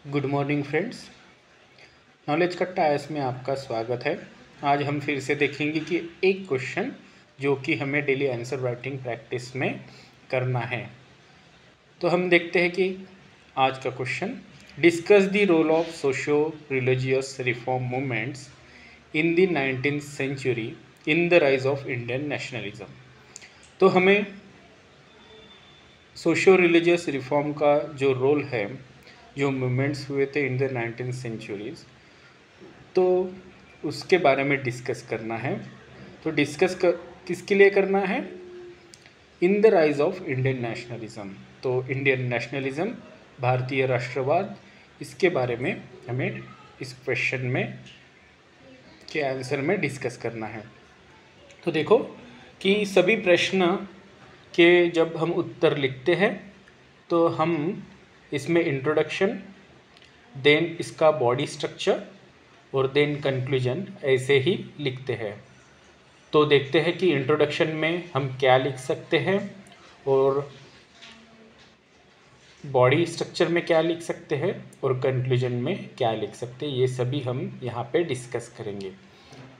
Good morning friends. Knowledge कट्टा S में आपका स्वागत है। आज हम फिर से देखेंगे कि एक क्वेश्चन जो कि हमें डेली आंसर राइटिंग प्रैक्टिस में करना है। तो हम देखते हैं कि आज का question, discuss the role of socio religious reform movements in the 19th century in the rise of Indian nationalism. तो हमें सोशो रिलीजियस रिफॉर्म का जो रोल है, जो मूवमेंट्स हुए थे इन द 19th सेंचुरीज, तो उसके बारे में डिस्कस करना है। तो किसके लिए करना है? इन the rise of Indian nationalism. तो इंडियन नेशनलिज्म, भारतीय राष्ट्रवाद, इसके बारे में हमें इस क्वेश्चन में के आंसर में डिस्कस करना है। तो देखो कि सभी प्रश्न के जब हम उत्तर लिखते हैं तो हम इसमें इंट्रोडक्शन, देन इसका बॉडी स्ट्रक्चर और देन कंक्लूजन ऐसे ही लिखते हैं। तो देखते हैं कि इंट्रोडक्शन में हम क्या लिख सकते हैं और बॉडी स्ट्रक्चर में क्या लिख सकते हैं और कंक्लूजन में क्या लिख सकते हैं, ये सभी हम यहाँ पे डिस्कस करेंगे।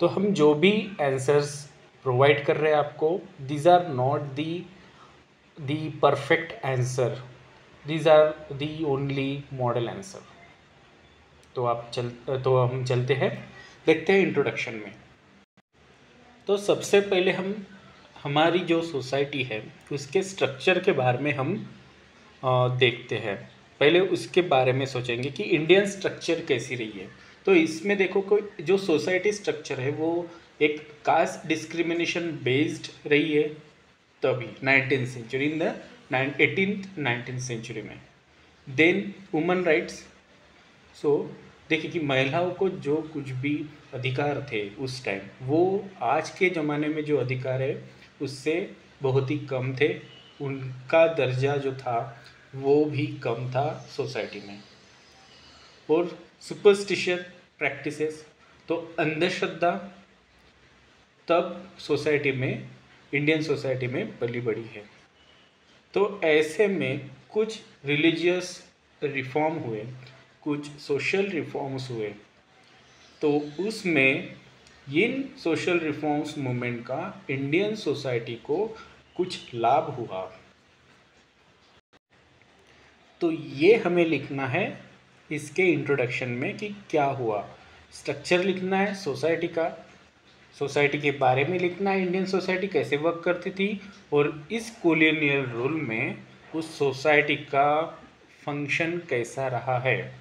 तो हम जो भी आंसर्स प्रोवाइड कर रहे हैं आपको, these are not the perfect answer, these are the only model answer. तो हम चलते हैं, देखते हैं इंट्रोडक्शन में। तो सबसे पहले हम हमारी जो सोसाइटी है उसके स्ट्रक्चर के बारे में हम देखते हैं। पहले उसके बारे में सोचेंगे कि इंडियन स्ट्रक्चर कैसी रही है। तो इसमें देखो कोई जो सोसाइटी स्ट्रक्चर है वो एक कास्ट डिस्क्रिमिनेशन बेस्ड रही है तभी 19th century, in the 19th century में। Then woman rights. सो देखिए कि महिलाओं को जो कुछ भी अधिकार थे उस टाइम, वो आज के ज़माने में जो अधिकार है उससे बहुत ही कम थे। उनका दर्जा जो था वो भी कम था सोसाइटी में। और सुपरस्टिशियस प्रैक्टिसेस, तो अंधश्रद्धा तब सोसाइटी में, इंडियन सोसाइटी में पली बड़ी है। तो ऐसे में कुछ रिलीजियस रिफॉर्म हुए, कुछ सोशल रिफॉर्म्स हुए। तो उसमें इन सोशल रिफॉर्म्स मूवमेंट का इंडियन सोसाइटी को कुछ लाभ हुआ। तो ये हमें लिखना है इसके इंट्रोडक्शन में कि क्या हुआ। स्ट्रक्चर लिखना है सोसाइटी का, सोसाइटी के बारे में लिखना है, इंडियन सोसाइटी कैसे वर्क करती थी और इस कॉलोनियल रूल में उस सोसाइटी का फंक्शन कैसा रहा है,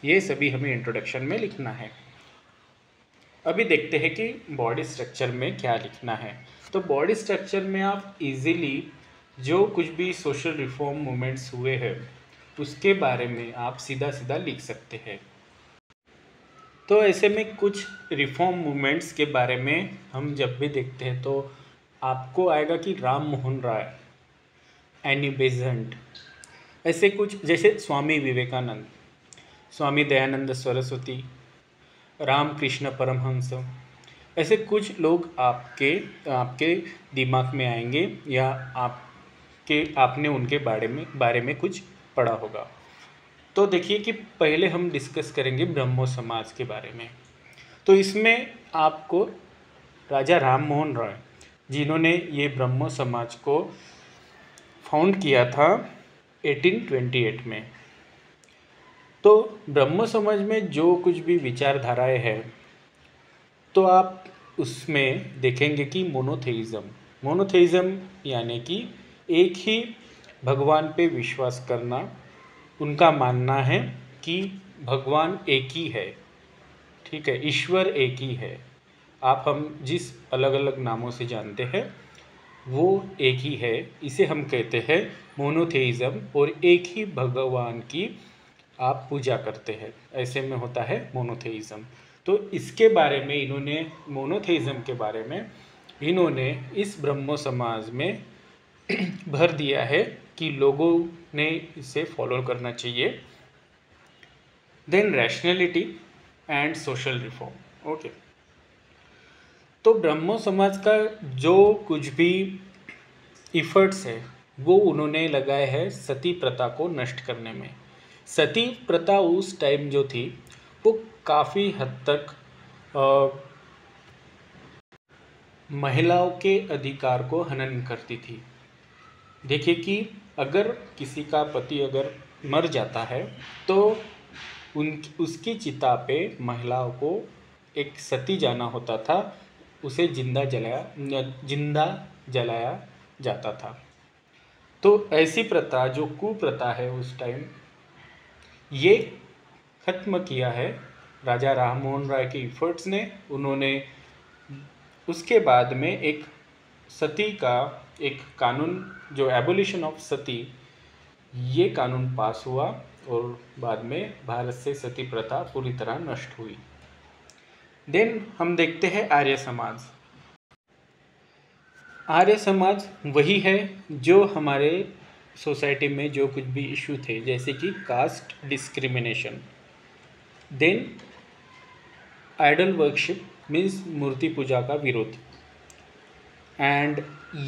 ये सभी हमें इंट्रोडक्शन में लिखना है। अभी देखते हैं कि बॉडी स्ट्रक्चर में क्या लिखना है। तो बॉडी स्ट्रक्चर में आप इजीली जो कुछ भी सोशल रिफॉर्म मूवमेंट्स हुए हैं उसके बारे में आप सीधा सीधा लिख सकते हैं। तो ऐसे में कुछ रिफॉर्म मूवमेंट्स के बारे में हम जब भी देखते हैं तो आपको आएगा कि राम मोहन राय, एनी बेसेंट, ऐसे कुछ, जैसे स्वामी विवेकानंद, स्वामी दयानंद सरस्वती, रामकृष्ण परमहंस, ऐसे कुछ लोग आपके दिमाग में आएंगे या आपने उनके बारे में कुछ पढ़ा होगा। तो देखिए कि पहले हम डिस्कस करेंगे ब्रह्मो समाज के बारे में। तो इसमें आपको राजा राम मोहन रॉय, जिन्होंने ये ब्रह्मो समाज को फाउंड किया था 1828 में। तो ब्रह्मो समाज में जो कुछ भी विचारधाराएं हैं तो आप उसमें देखेंगे कि मोनोथेइज्म यानी कि एक ही भगवान पे विश्वास करना। उनका मानना है कि भगवान एक ही है, ठीक है, ईश्वर एक ही है। हम जिस अलग अलग नामों से जानते हैं वो एक ही है, इसे हम कहते हैं मोनोथेइज्म, और एक ही भगवान की आप पूजा करते हैं, ऐसे में होता है मोनोथेइज्म। तो इसके बारे में इन्होंने, मोनोथेइज्म के बारे में इन्होंने इस ब्रह्मो समाज में भर दिया है कि लोगों ने इसे फॉलो करना चाहिए। Then rationality and social reform. Okay, तो ब्रह्मो समाज का जो कुछ भी इफ़र्ट्स है वो उन्होंने लगाए हैं सती प्रथा को नष्ट करने में। सती प्रथा उस टाइम जो थी वो काफ़ी हद तक महिलाओं के अधिकार को हनन करती थी। देखिए कि अगर किसी का पति अगर मर जाता है तो उसकी चिता पे महिलाओं को एक सती जाना होता था, उसे जिंदा जलाया जाता था। तो ऐसी प्रथा जो कुप्रथा है उस टाइम, ये खत्म किया है राजा राम मोहन राय के इफर्ट्स ने। उन्होंने उसके बाद में एक सती का एक कानून, जो एबोलिशन ऑफ सती, ये कानून पास हुआ और बाद में भारत से सती प्रथा पूरी तरह नष्ट हुई। देन हम देखते हैं आर्य समाज। आर्य समाज वही है जो हमारे सोसाइटी में जो कुछ भी इशू थे, जैसे कि caste discrimination, then idol worship means मूर्ति पूजा का विरोध, एंड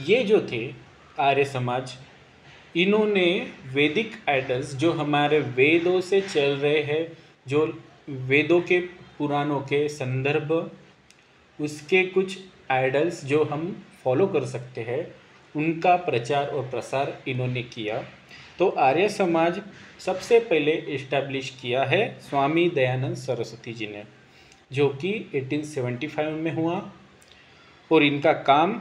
ये जो थे आर्य समाज, इन्होंने वैदिक आइडल्स जो हमारे वेदों से चल रहे हैं, जो वेदों के पुराणों के संदर्भ, उसके कुछ आइडल्स जो हम फॉलो कर सकते हैं, उनका प्रचार और प्रसार इन्होंने किया। तो आर्य समाज सबसे पहले इस्टेब्लिश किया है स्वामी दयानंद सरस्वती जी ने, जो कि 1875 में हुआ। और इनका काम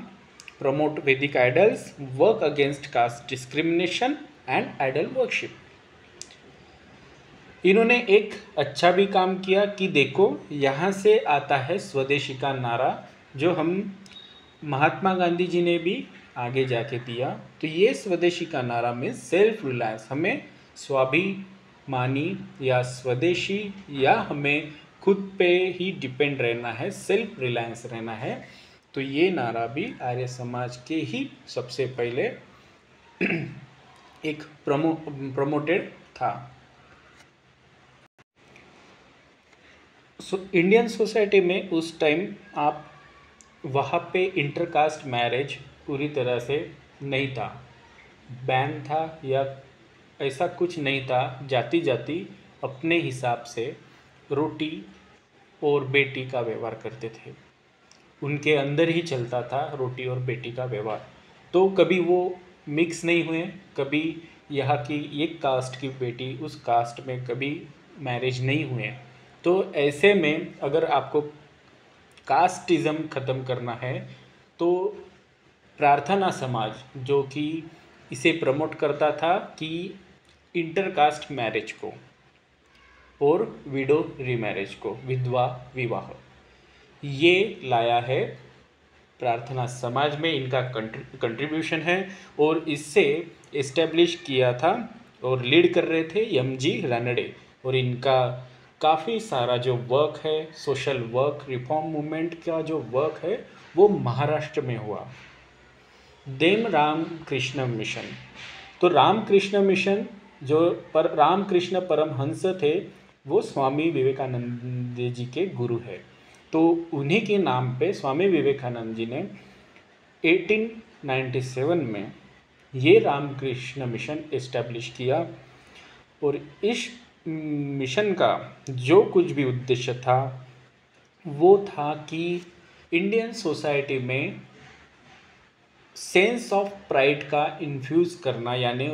प्रमोट वैदिक idols, work against caste discrimination and idol worship. इन्होंने एक अच्छा भी काम किया कि देखो यहाँ से आता है स्वदेशी का नारा, जो हम महात्मा गांधी जी ने भी आगे जाके दिया। तो ये स्वदेशी का नारा में सेल्फ रिलायंस, हमें स्वाभिमानी या स्वदेशी या हमें खुद पे ही डिपेंड रहना है, सेल्फ रिलायंस रहना है। तो ये नारा भी आर्य समाज के ही सबसे पहले एक प्रमोटेड था। इंडियन सोसाइटी में उस टाइम आप वहाँ पे इंटरकास्ट मैरिज पूरी तरह से नहीं था, बैन था या ऐसा कुछ नहीं था। जाति जाति अपने हिसाब से रोटी और बेटी का व्यवहार करते थे, उनके अंदर ही चलता था रोटी और बेटी का व्यवहार। तो कभी वो मिक्स नहीं हुए, कभी यहाँ की एक कास्ट की बेटी उस कास्ट में कभी मैरिज नहीं हुए। तो ऐसे में अगर आपको कास्टिज़म ख़त्म करना है तो प्रार्थना समाज, जो कि इसे प्रमोट करता था कि इंटरकास्ट मैरिज को और विडो रीमैरिज को, विधवा विवाह, ये लाया है प्रार्थना समाज में, इनका कंट्रीब्यूशन है। और इससे इस्टेब्लिश किया था और लीड कर रहे थे एम.जी. रानडे। और इनका काफ़ी सारा जो वर्क है, सोशल वर्क, रिफॉर्म मूवमेंट का जो वर्क है, वो महाराष्ट्र में हुआ। Then Ramakrishna Mission. तो रामकृष्ण मिशन जो रामकृष्ण परमहंस थे, वो स्वामी विवेकानंद जी के गुरु है। तो उन्हीं के नाम पे स्वामी विवेकानंद जी ने 1897 में ये रामकृष्ण मिशन इस्टेब्लिश किया। और इस मिशन का जो कुछ भी उद्देश्य था वो था कि इंडियन सोसाइटी में सेंस ऑफ प्राइड का इन्फ्यूज़ करना, यानी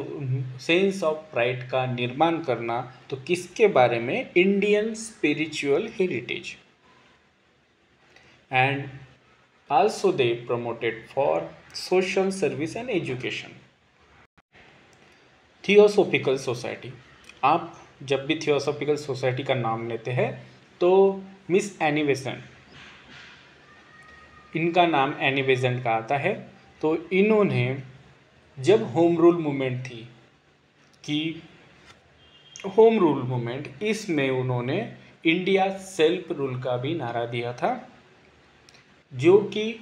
सेंस ऑफ प्राइड का निर्माण करना। तो किसके बारे में? Indian spiritual heritage. And also they promoted for social service and education. Theosophical society. आप जब भी थियोसॉफिकल सोसाइटी का नाम लेते हैं तो मिस एनी बेसेंट, इनका नाम एनी बेसेंट का आता है। तो इन्होंने जब होम रूल मूवमेंट थी कि होम रूल मूवमेंट, इसमें उन्होंने इंडिया सेल्फ रूल का भी नारा दिया था, जो कि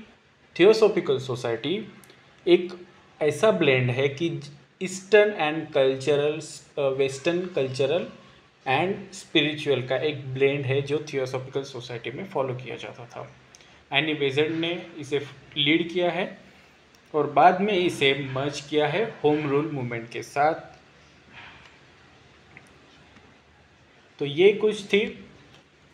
थियोसॉफिकल सोसाइटी एक ऐसा ब्लेंड है कि eastern and cultural, western cultural and spiritual का एक ब्लेंड है, जो थियोसॉफिकल सोसाइटी में फॉलो किया जाता था। एनी बेसेंट ने इसे लीड किया है और बाद में इसे मर्ज किया है होम रूल मूवमेंट के साथ। तो ये कुछ थी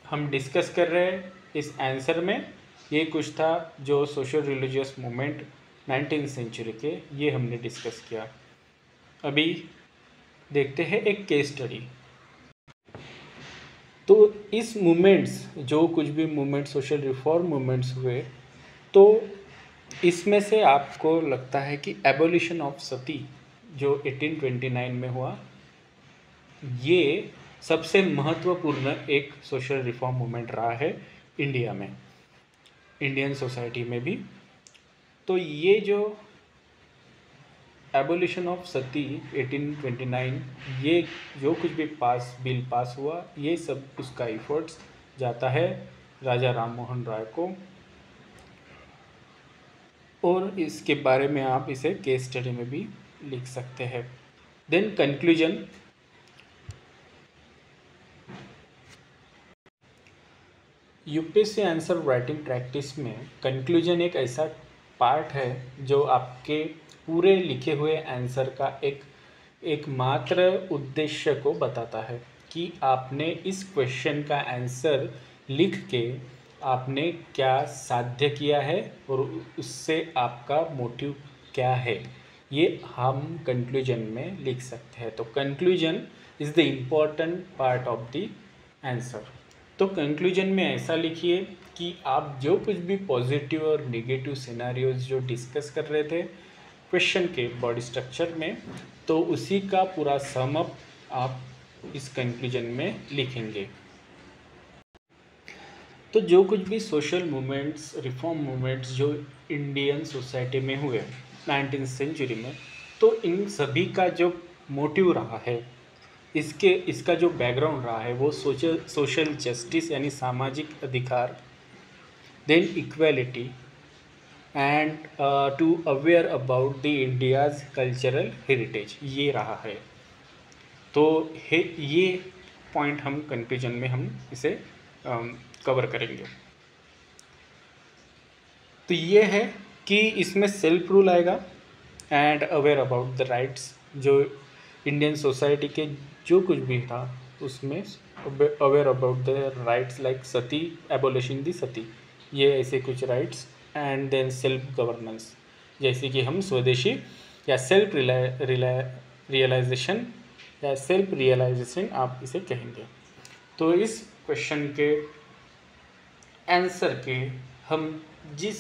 हम डिस्कस कर रहे हैं इस आंसर में। ये कुछ था जो social religious movement 19th century के, ये हमने डिस्कस किया। अभी देखते हैं एक केस स्टडी। तो इस मूवमेंट्स, जो कुछ भी मूवमेंट सोशल रिफॉर्म मूवमेंट्स हुए, तो इसमें से आपको लगता है कि एबोलिशन ऑफ सती जो 1829 में हुआ, ये सबसे महत्वपूर्ण एक सोशल रिफॉर्म मूवमेंट रहा है इंडिया में, इंडियन सोसाइटी में भी। तो ये जो एबोलिशन ऑफ सती 1829, ये जो कुछ भी बिल पास हुआ, ये सब उसका एफर्ट्स जाता है राजा राम मोहन राय को। और इसके बारे में आप इसे केस स्टडी में भी लिख सकते हैं। Then conclusion. UPSC answer writing practice में कंक्लूजन एक ऐसा पार्ट है जो आपके पूरे लिखे हुए आंसर का एकमात्र उद्देश्य को बताता है कि आपने इस क्वेश्चन का आंसर लिख के आपने क्या साध्य किया है और उससे आपका मोटिव क्या है, ये हम कंक्लूजन में लिख सकते हैं। तो conclusion is the important part of the answer. तो कंक्लूजन में ऐसा लिखिए कि आप जो कुछ भी पॉजिटिव और नेगेटिव सिनेरियोज जो डिस्कस कर रहे थे क्वेश्चन के बॉडी स्ट्रक्चर में, तो उसी का पूरा सम अप आप इस कंक्लूजन में लिखेंगे। तो जो कुछ भी सोशल मूवमेंट्स, रिफॉर्म मूवमेंट्स जो इंडियन सोसाइटी में हुए 19th सेंचुरी में, तो इन सभी का जो मोटिव रहा है, इसका जो बैकग्राउंड रहा है, वो सोशल जस्टिस यानी सामाजिक अधिकार, then equality, and to aware about the India's cultural heritage, ये रहा है। तो ये पॉइंट हम कंक्लूजन में हम इसे कवर करेंगे। तो ये है कि इसमें सेल्फ रूल आएगा and aware about the rights, जो इंडियन सोसाइटी के जो कुछ भी था उसमें aware about the rights like sati, abolishing the sati, ये ऐसे कुछ rights. And then self governance, जैसे कि हम स्वदेशी या सेल्फ रियलाइजेशन या सेल्फ रियलाइजेशन आप इसे कहेंगे। तो इस क्वेश्चन के आंसर के हम जिस